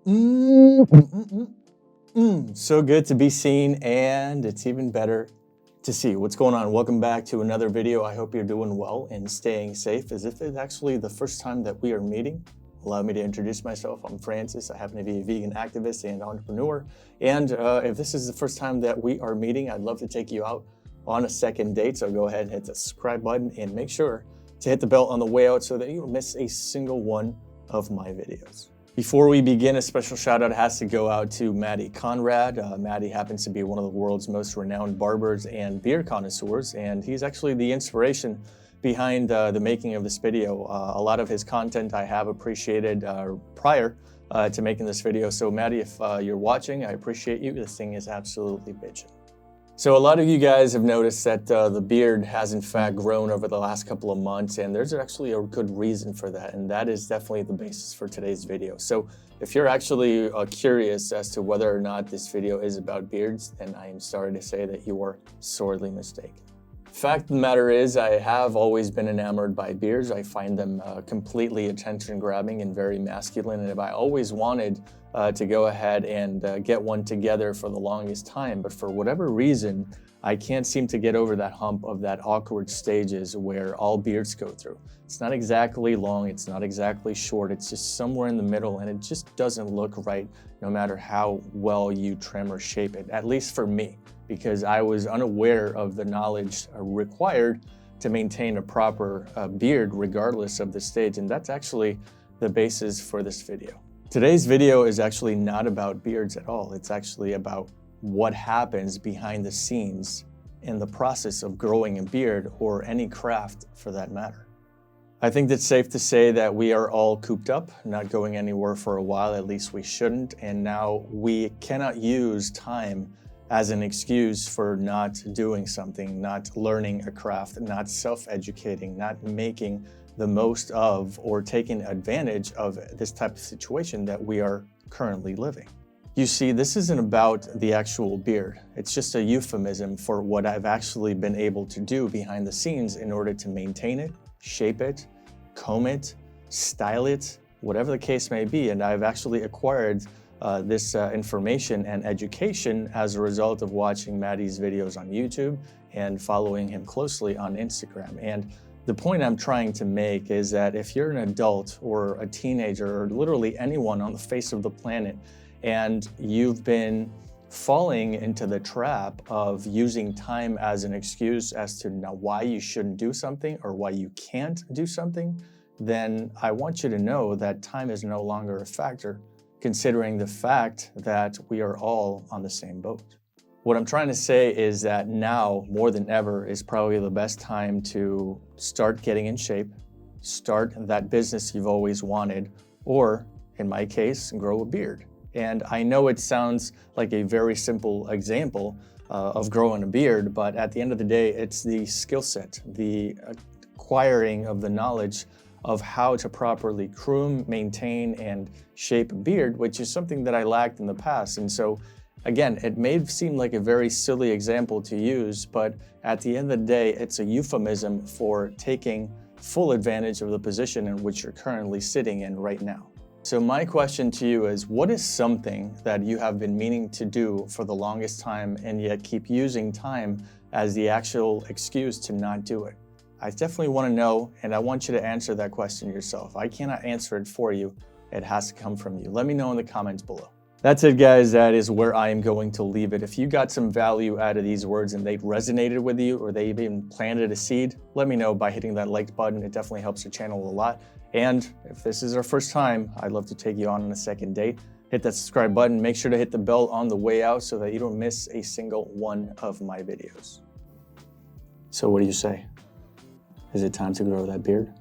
So good to be seen, and it's even better to see what's going on. Welcome back to another video. I hope you're doing well and staying safe. As if it's actually the first time that we are meeting, allow me to introduce myself. I'm Francis. I happen to be a vegan activist and entrepreneur. And if this is the first time that we are meeting, I'd love to take you out on a second date. So go ahead and hit the subscribe button and make sure to hit the bell on the way out so that you don't miss a single one of my videos. Before we begin, a special shout out has to go out to Maddie Conrad. Maddie happens to be one of the world's most renowned barbers and beard connoisseurs, and he's actually the inspiration behind the making of this video. A lot of his content I have appreciated prior to making this video. So Maddie, if you're watching, I appreciate you. This thing is absolutely bitchin'. So a lot of you guys have noticed that the beard has in fact grown over the last couple of months, and there's actually a good reason for that, and that is definitely the basis for today's video. So if you're actually curious as to whether or not this video is about beards, then I am sorry to say that you are sorely mistaken. Fact of the matter is, I have always been enamored by beards. I find them completely attention-grabbing and very masculine, and I always wanted to go ahead and get one together for the longest time, but for whatever reason, I can't seem to get over that hump of that awkward stages where all beards go through. It's not exactly long, it's not exactly short, it's just somewhere in the middle, and it just doesn't look right no matter how well you trim or shape it, at least for me, because I was unaware of the knowledge required to maintain a proper beard regardless of the stage, and that's actually the basis for this video. Today's video is actually not about beards at all. It's actually about what happens behind the scenes in the process of growing a beard, or any craft for that matter. I think it's safe to say that we are all cooped up, not going anywhere for a while, at least we shouldn't, and now we cannot use time as an excuse for not doing something, not learning a craft, not self-educating, not making the most of or taking advantage of this type of situation that we are currently living. You see, this isn't about the actual beard. It's just a euphemism for what I've actually been able to do behind the scenes in order to maintain it, shape it, comb it, style it, whatever the case may be. And I've actually acquired this information and education as a result of watching Maddie's videos on YouTube and following him closely on Instagram. And the point I'm trying to make is that if you're an adult or a teenager or literally anyone on the face of the planet, and you've been falling into the trap of using time as an excuse as to now why you shouldn't do something or why you can't do something, then I want you to know that time is no longer a factor, considering the fact that we are all on the same boat. What I'm trying to say is that now, more than ever, is probably the best time to start getting in shape, start that business you've always wanted, or, in my case, grow a beard. And I know it sounds like a very simple example of growing a beard, but at the end of the day, it's the skill set, the acquiring of the knowledge of how to properly groom, maintain, and shape a beard, which is something that I lacked in the past. And so, again, it may seem like a very silly example to use, but at the end of the day, it's a euphemism for taking full advantage of the position in which you're currently sitting in right now. So my question to you is, what is something that you have been meaning to do for the longest time and yet keep using time as the actual excuse to not do it? I definitely want to know, and I want you to answer that question yourself. I cannot answer it for you. It has to come from you. Let me know in the comments below. That's it, guys. That is where I am going to leave it. If you got some value out of these words and they resonated with you, or they even planted a seed, let me know by hitting that like button. It definitely helps the channel a lot. And if this is our first time, I'd love to take you on a second date. Hit that subscribe button. Make sure to hit the bell on the way out so that you don't miss a single one of my videos. So what do you say? Is it time to grow that beard?